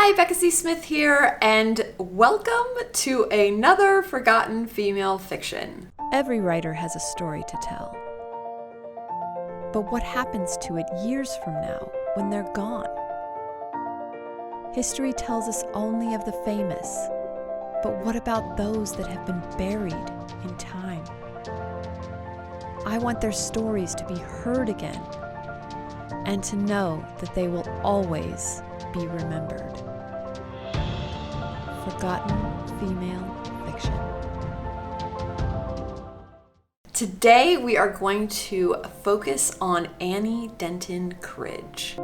Hi, Becca C. Smith here, and welcome to another Forgotten Female Fiction. Every writer has a story to tell. But what happens to it years from now when they're gone? History tells us only of the famous, but what about those that have been buried in time? I want their stories to be heard again, and to know that they will always be remembered. Forgotten Female Fiction. Today we are going to focus on Annie Denton Cridge.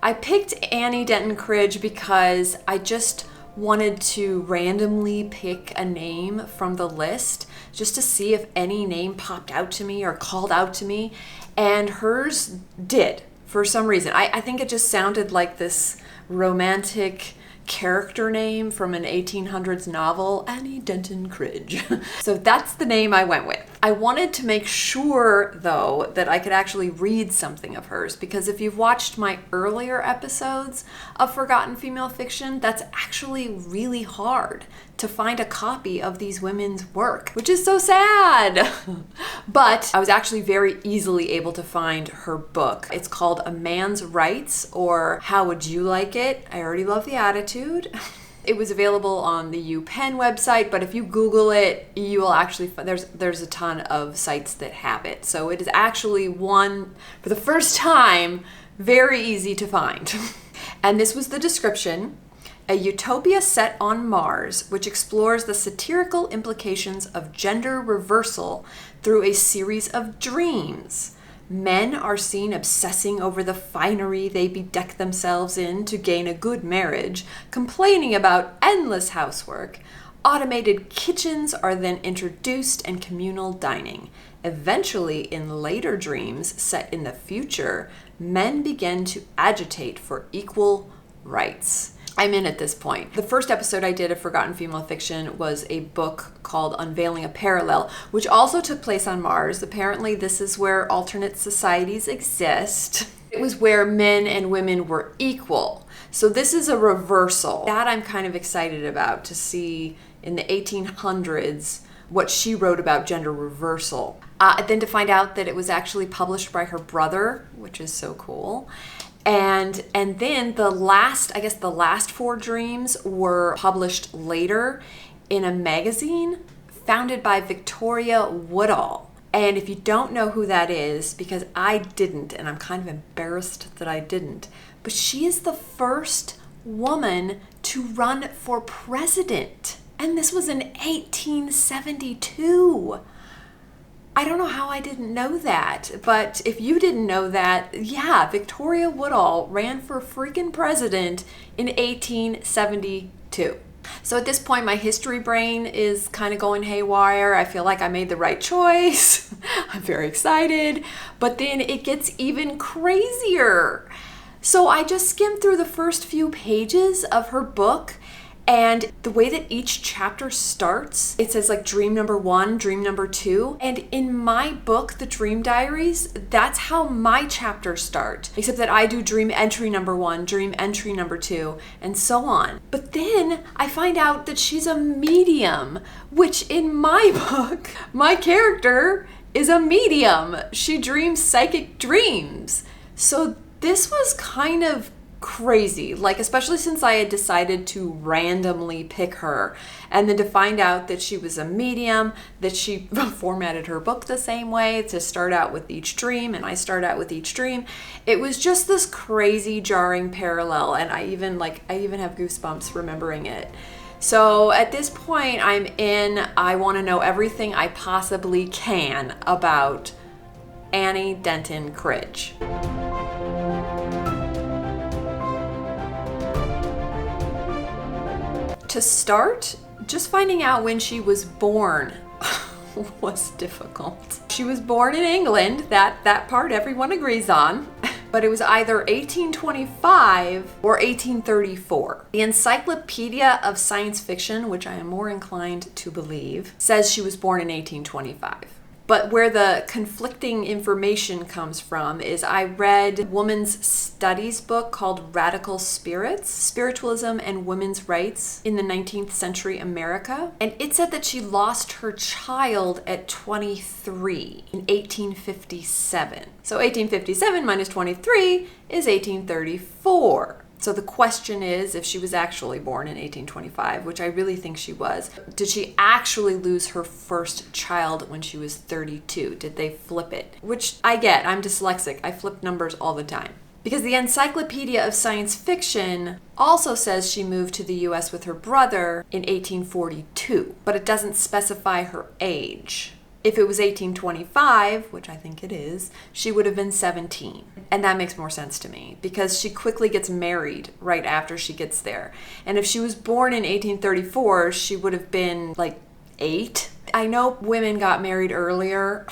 I picked Annie Denton Cridge because I just wanted to randomly pick a name from the list just to see if any name popped out to me or called out to me, and hers did for some reason. I think it just sounded like this romantic character name from an 1800s novel, Annie Denton Cridge. So that's the name I went with. I wanted to make sure, though, that I could actually read something of hers, because if you've watched my earlier episodes of Forgotten Female Fiction, that's actually really hard to find a copy of these women's work, which is so sad. But I was actually very easily able to find her book. It's called A Man's Rights, or How Would You Like It? I already love the attitude. It was available on the UPenn website, but if you Google it, you will actually find there's a ton of sites that have it. So it is actually one, for the first time, very easy to find. And this was the description: a utopia set on Mars, which explores the satirical implications of gender reversal through a series of dreams. Men are seen obsessing over the finery they bedeck themselves in to gain a good marriage, complaining about endless housework. Automated kitchens are then introduced and communal dining. Eventually, in later dreams set in the future, men begin to agitate for equal rights. I'm in at this point. The first episode I did of Forgotten Female Fiction was a book called Unveiling a Parallel, which also took place on Mars. Apparently, this is where alternate societies exist. It was where men and women were equal. So this is a reversal. That I'm kind of excited about, to see in the 1800s what she wrote about gender reversal. Then to find out that it was actually published by her brother, which is so cool. And then the last 4 dreams were published later in a magazine founded by Victoria Woodall. And if you don't know who that is, because I didn't, and I'm kind of embarrassed that I didn't, but she is the first woman to run for president. And this was in 1872. I don't know how I didn't know that, but if you didn't know that, yeah, Victoria Woodall ran for freaking president in 1872. So at this point, my history brain is kind of going haywire. I feel like I made the right choice. I'm very excited, but then it gets even crazier. So I just skimmed through the first few pages of her book, and the way that each chapter starts, it says like dream number 1, dream number 2. And in my book, The Dream Diaries, that's how my chapters start. Except that I do dream entry number 1, dream entry number 2, and so on. But then I find out that she's a medium, which in my book, my character is a medium. She dreams psychic dreams. So this was kind of crazy, like, especially since I had decided to randomly pick her, and then to find out that she was a medium, that she formatted her book the same way to start out with each dream, and I start out with each dream. It was just this crazy, jarring parallel, and I even have goosebumps remembering it. So at this point, I want to know everything I possibly can about Annie Denton Cridge. To start, just finding out when she was born was difficult. She was born in England, that part everyone agrees on, but it was either 1825 or 1834. The Encyclopedia of Science Fiction, which I am more inclined to believe, says she was born in 1825. But where the conflicting information comes from is I read a woman's studies book called Radical Spirits, Spiritualism and Women's Rights in the 19th Century America. And it said that she lost her child at 23 in 1857. So 1857 minus 23 is 1834. So the question is, if she was actually born in 1825, which I really think she was, did she actually lose her first child when she was 32? Did they flip it? Which I get, I'm dyslexic. I flip numbers all the time. Because the Encyclopedia of Science Fiction also says she moved to the US with her brother in 1842, but it doesn't specify her age. If it was 1825, which I think it is, she would have been 17. And that makes more sense to me because she quickly gets married right after she gets there. And if she was born in 1834, she would have been like 8. I know women got married earlier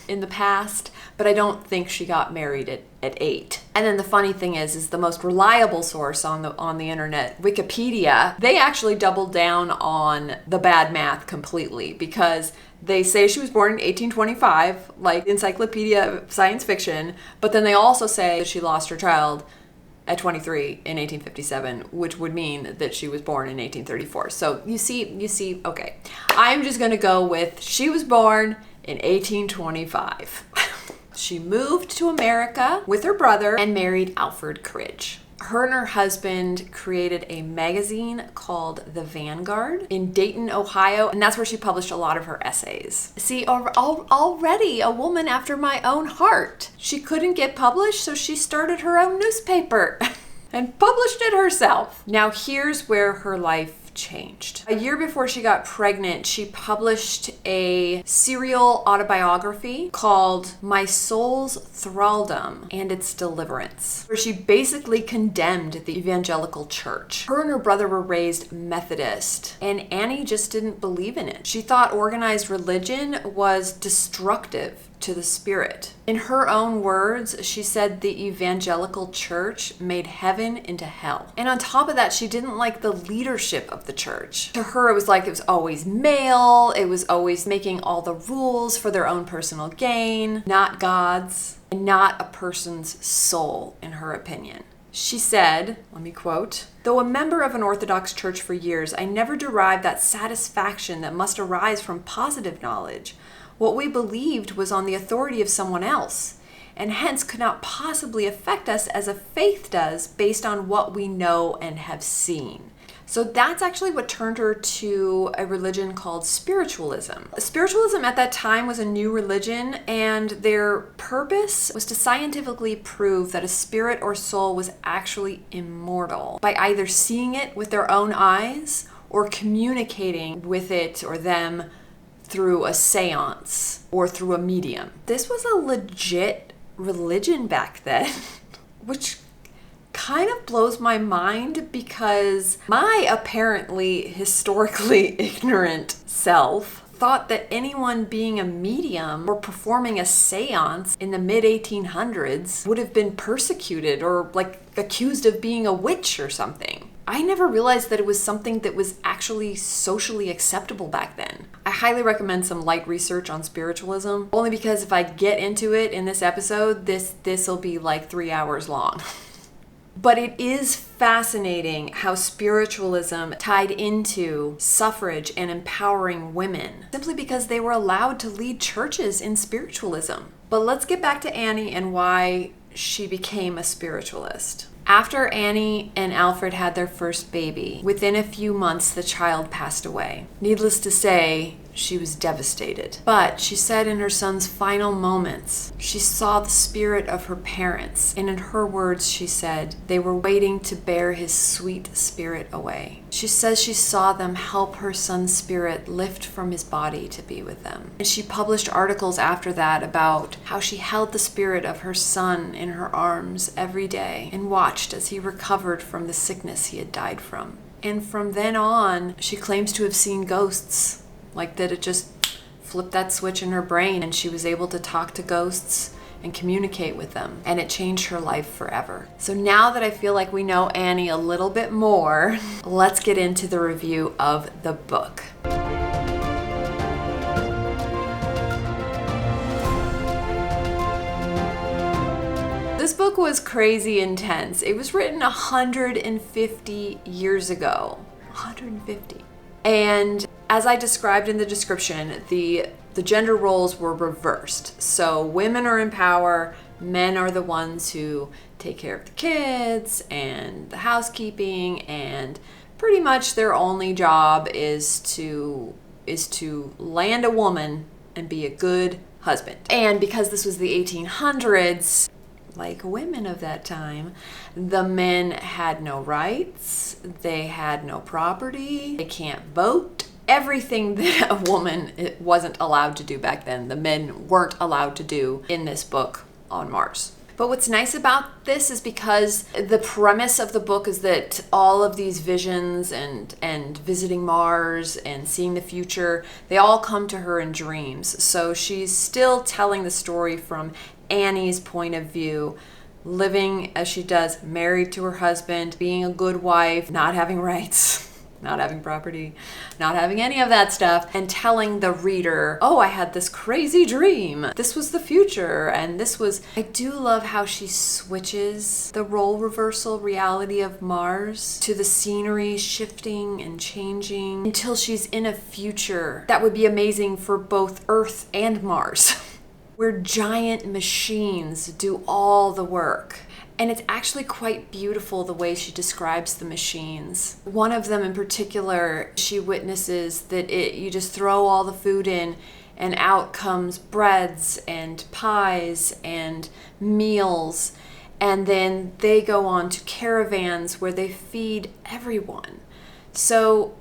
in the past, but I don't think she got married at 8. And then the funny thing is the most reliable source on the internet, Wikipedia, they actually doubled down on the bad math completely because they say she was born in 1825, like Encyclopedia of Science Fiction, but then they also say that she lost her child at 23 in 1857, which would mean that she was born in 1834. So you see, okay. I'm just gonna go with she was born in 1825. She moved to America with her brother and married Alfred Cridge. Her and her husband created a magazine called The Vanguard in Dayton, Ohio, and that's where she published a lot of her essays. See, already a woman after my own heart. She couldn't get published, so she started her own newspaper and published it herself. Now here's where her life changed. A year before she got pregnant, she published a serial autobiography called My Soul's Thraldom and Its Deliverance, where she basically condemned the evangelical church. Her and her brother were raised Methodist, and Annie just didn't believe in it. She thought organized religion was destructive to the spirit. In her own words, she said the evangelical church made heaven into hell. And on top of that, she didn't like the leadership of the church. To her, it was like it was always male, it was always making all the rules for their own personal gain, not God's, and not a person's soul, in her opinion. She said, let me quote, "Though a member of an Orthodox church for years, I never derived that satisfaction that must arise from positive knowledge. What we believed was on the authority of someone else, and hence could not possibly affect us as a faith does based on what we know and have seen." So that's actually what turned her to a religion called spiritualism. Spiritualism at that time was a new religion, and their purpose was to scientifically prove that a spirit or soul was actually immortal by either seeing it with their own eyes or communicating with it or them through a seance or through a medium. This was a legit religion back then, which kind of blows my mind because my apparently historically ignorant self thought that anyone being a medium or performing a seance in the mid-1800s would have been persecuted or like accused of being a witch or something. I never realized that it was something that was actually socially acceptable back then. I highly recommend some light research on spiritualism, only because if I get into it in this episode, this'll be like 3 hours long. But it is fascinating how spiritualism tied into suffrage and empowering women, simply because they were allowed to lead churches in spiritualism. But let's get back to Annie and why she became a spiritualist. After Annie and Alfred had their first baby, within a few months the child passed away. Needless to say, she was devastated. But she said in her son's final moments, she saw the spirit of her parents. And in her words, she said, they were waiting to bear his sweet spirit away. She says she saw them help her son's spirit lift from his body to be with them. And she published articles after that about how she held the spirit of her son in her arms every day and watched as he recovered from the sickness he had died from. And from then on, she claims to have seen ghosts. Like that it just flipped that switch in her brain and she was able to talk to ghosts and communicate with them. And it changed her life forever. So now that I feel like we know Annie a little bit more, let's get into the review of the book. this book was crazy intense. It was written 150 years ago. 150. And as I described in the description, the gender roles were reversed. So women are in power, men are the ones who take care of the kids and the housekeeping, and pretty much their only job is to land a woman and be a good husband. And because this was the 1800s, like women of that time, the men had no rights, they had no property, they can't vote. Everything that a woman wasn't allowed to do back then, the men weren't allowed to do in this book on Mars. But what's nice about this is because the premise of the book is that all of these visions and visiting Mars and seeing the future, they all come to her in dreams. So she's still telling the story from Annie's point of view, living as she does, married to her husband, being a good wife, not having rights, not having property, not having any of that stuff, and telling the reader, oh, I had this crazy dream. This was the future, and this was... I do love how she switches the role reversal reality of Mars to the scenery shifting and changing until she's in a future that would be amazing for both Earth and Mars, where giant machines do all the work. And it's actually quite beautiful the way she describes the machines. One of them in particular, she witnesses that you just throw all the food in and out comes breads and pies and meals. And then they go on to caravans where they feed everyone. So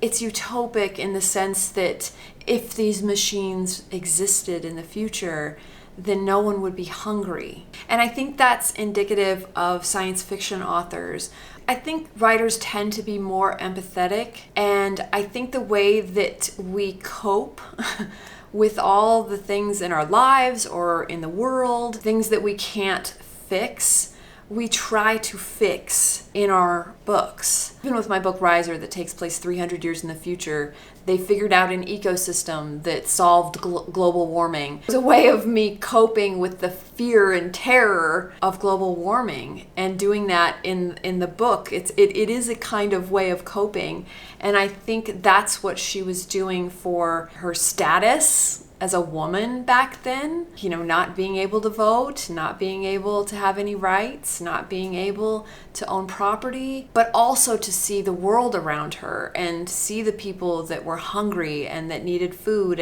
it's utopic in the sense that if these machines existed in the future, then no one would be hungry. And I think that's indicative of science fiction authors. I think writers tend to be more empathetic, and I think the way that we cope with all the things in our lives or in the world, things that we can't fix, we try to fix in our books. Even with my book Riser that takes place 300 years in the future, they figured out an ecosystem that solved global warming. It was a way of me coping with the fear and terror of global warming, and doing that in the book. It is a kind of way of coping, and I think that's what she was doing for her status as a woman back then. You know, not being able to vote, not being able to have any rights, not being able to own property, but also to see the world around her and see the people that were hungry and that needed food,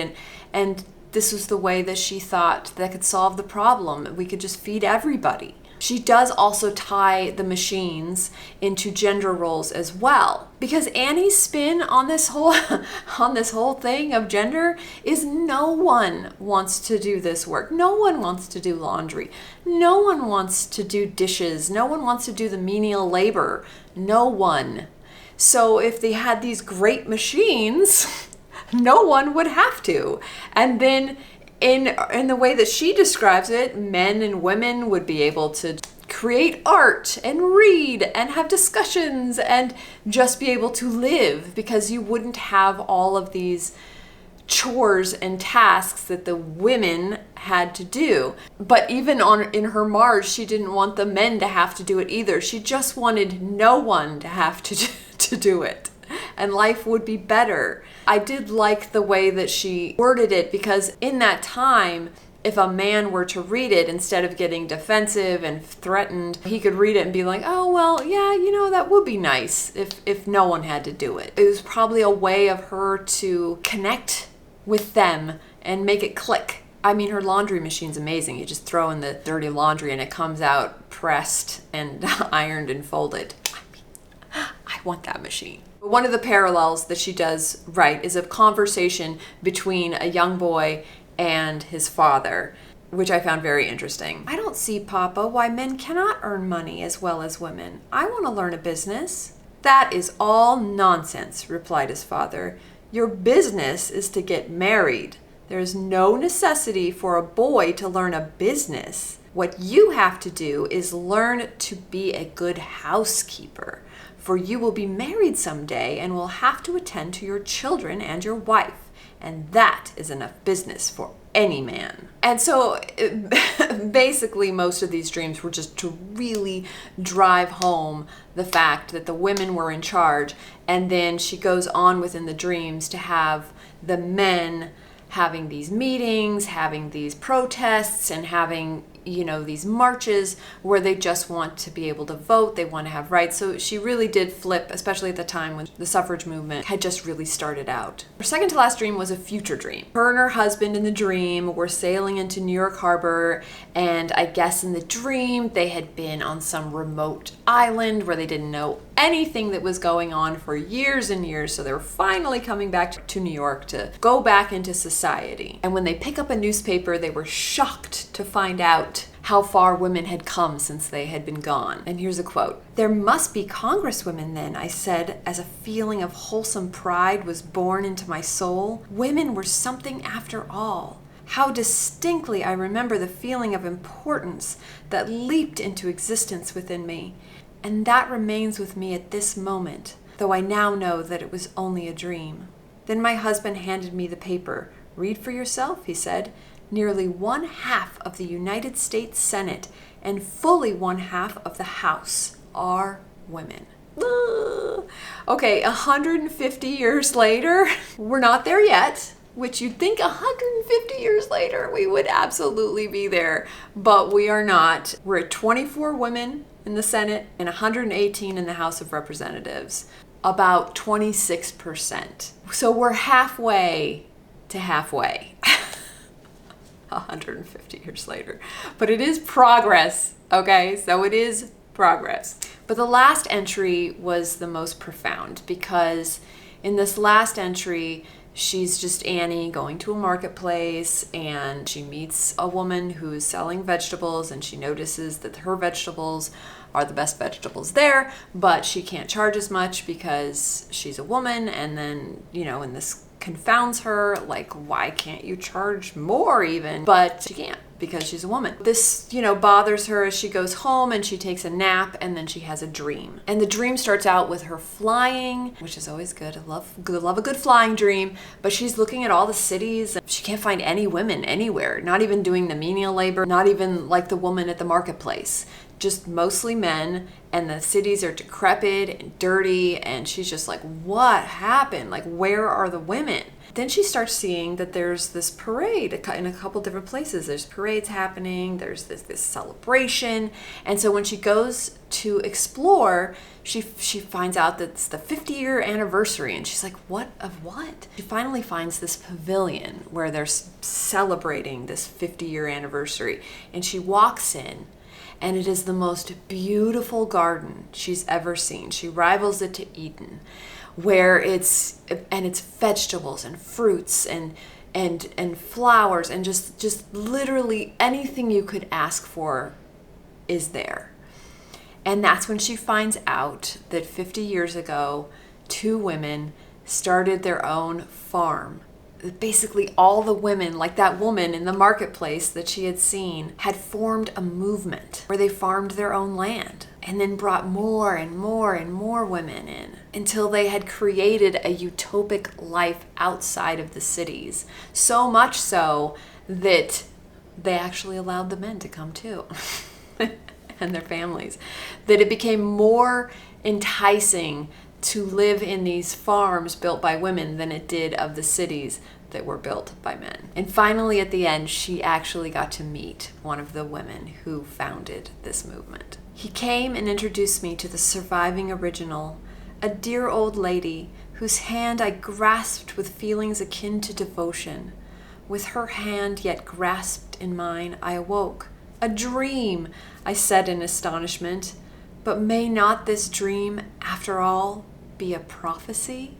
and this was the way that she thought that could solve the problem. We could just feed everybody. She does also tie the machines into gender roles as well, because Annie's spin on this whole thing of gender is no one wants to do this work. No one wants to do laundry. No one wants to do dishes. No one wants to do the menial labor. No one. So if they had these great machines, no one would have to. And then in the way that she describes it, men and women would be able to create art and read and have discussions and just be able to live, because you wouldn't have all of these chores and tasks that the women had to do. But even in her Mars, she didn't want the men to have to do it either. She just wanted no one to have to do it, and life would be better. I did like the way that she worded it, because in that time, if a man were to read it, instead of getting defensive and threatened, he could read it and be like, oh, well, yeah, that would be nice if no one had to do it. It was probably a way of her to connect with them and make it click. I mean, her laundry machine's amazing. You just throw in the dirty laundry and it comes out pressed and ironed and folded. I want that machine. One of the parallels that she does write is a conversation between a young boy and his father, which I found very interesting. I don't see, Papa, why men cannot earn money as well as women. I want to learn a business. That is all nonsense, replied his father. Your business is to get married. There is no necessity for a boy to learn a business. What you have to do is learn to be a good housekeeper, for you will be married someday and will have to attend to your children and your wife, and that is enough business for any man. And so basically most of these dreams were just to really drive home the fact that the women were in charge. And then she goes on within the dreams to have the men having these meetings, having these protests, and having, these marches where they just want to be able to vote, they want to have rights. So she really did flip, especially at the time when the suffrage movement had just really started out. Her second to last dream was a future dream. Her and her husband in the dream were sailing into New York Harbor, and I guess in the dream they had been on some remote island where they didn't know anything that was going on for years and years. So they were finally coming back to New York to go back into society. And when they pick up a newspaper, they were shocked to find out how far women had come since they had been gone. And here's a quote. "There must be congresswomen then," I said, as a feeling of wholesome pride was born into my soul. Women were something after all. How distinctly I remember the feeling of importance that leaped into existence within me. And that remains with me at this moment, though I now know that it was only a dream. Then my husband handed me the paper. "Read for yourself," he said. "Nearly 1/2 of the United States Senate and fully 1/2 of the House are women." Okay, 150 years later, we're not there yet, which you'd think 150 years later we would absolutely be there, but we are not. We're at 24 women in the Senate and 118 in the House of Representatives, about 26%. So we're halfway to halfway. 150 years later. But it is progress, okay? So it is progress. But the last entry was the most profound, because in this last entry, she's just Annie going to a marketplace, and she meets a woman who's selling vegetables, and she notices that her vegetables are the best vegetables there, but she can't charge as much because she's a woman. And then, and this confounds her, like, why can't you charge more even? But she can't because she's a woman. This, bothers her as she goes home, and she takes a nap, and then she has a dream. And the dream starts out with her flying, which is always good. I love a good flying dream. But she's looking at all the cities. She can't find any women anywhere, not even doing the menial labor, not even like the woman at the marketplace. Just mostly men, and the cities are decrepit and dirty, and she's just like, what happened? Like, where are the women? Then she starts seeing that there's this parade in a couple different places. There's parades happening, there's this celebration. And so when she goes to explore, she finds out that it's the 50-year anniversary, and she's like, what of what? She finally finds this pavilion where they're celebrating this 50-year anniversary, and she walks in, and it is the most beautiful garden she's ever seen. She rivals it to Eden, where it's vegetables and fruits and flowers, and just literally anything you could ask for is there. And that's when she finds out that 50 years ago, 2 women started their own farm. Basically all the women, like that woman in the marketplace that she had seen, had formed a movement where they farmed their own land, and then brought more and more and more women in, until they had created a utopic life outside of the cities. So much so that they actually allowed the men to come too, and their families. That it became more enticing to live in these farms built by women than it did of the cities that were built by men. And finally, at the end, she actually got to meet one of the women who founded this movement. He came and introduced me to the surviving original, a dear old lady whose hand I grasped with feelings akin to devotion. With her hand yet grasped in mine, I awoke. A dream, I said in astonishment. But may not this dream, after all, be a prophecy?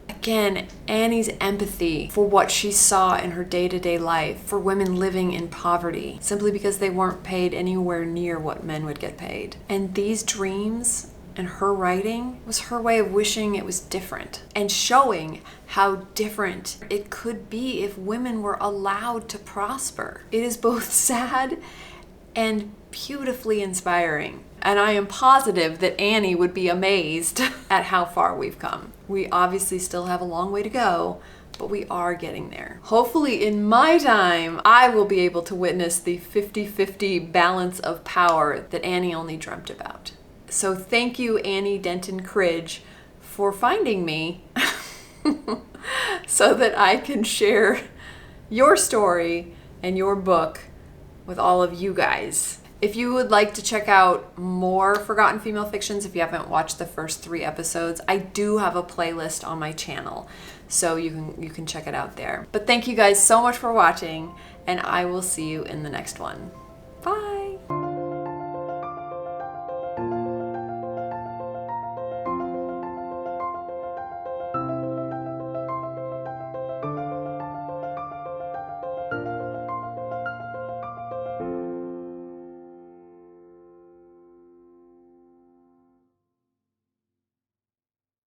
Again, Annie's empathy for what she saw in her day-to-day life, for women living in poverty, simply because they weren't paid anywhere near what men would get paid. And these dreams and her writing was her way of wishing it was different, and showing how different it could be if women were allowed to prosper. It is both sad and beautifully inspiring. And I am positive that Annie would be amazed at how far we've come. We obviously still have a long way to go, but we are getting there. Hopefully in my time, I will be able to witness the 50-50 balance of power that Annie only dreamt about. So thank you, Annie Denton Cridge, for finding me so that I can share your story and your book with all of you guys. If you would like to check out more Forgotten Female Fictions, if you haven't watched the first 3 episodes, I do have a playlist on my channel, so you can check it out there. But thank you guys so much for watching, and I will see you in the next one. Bye!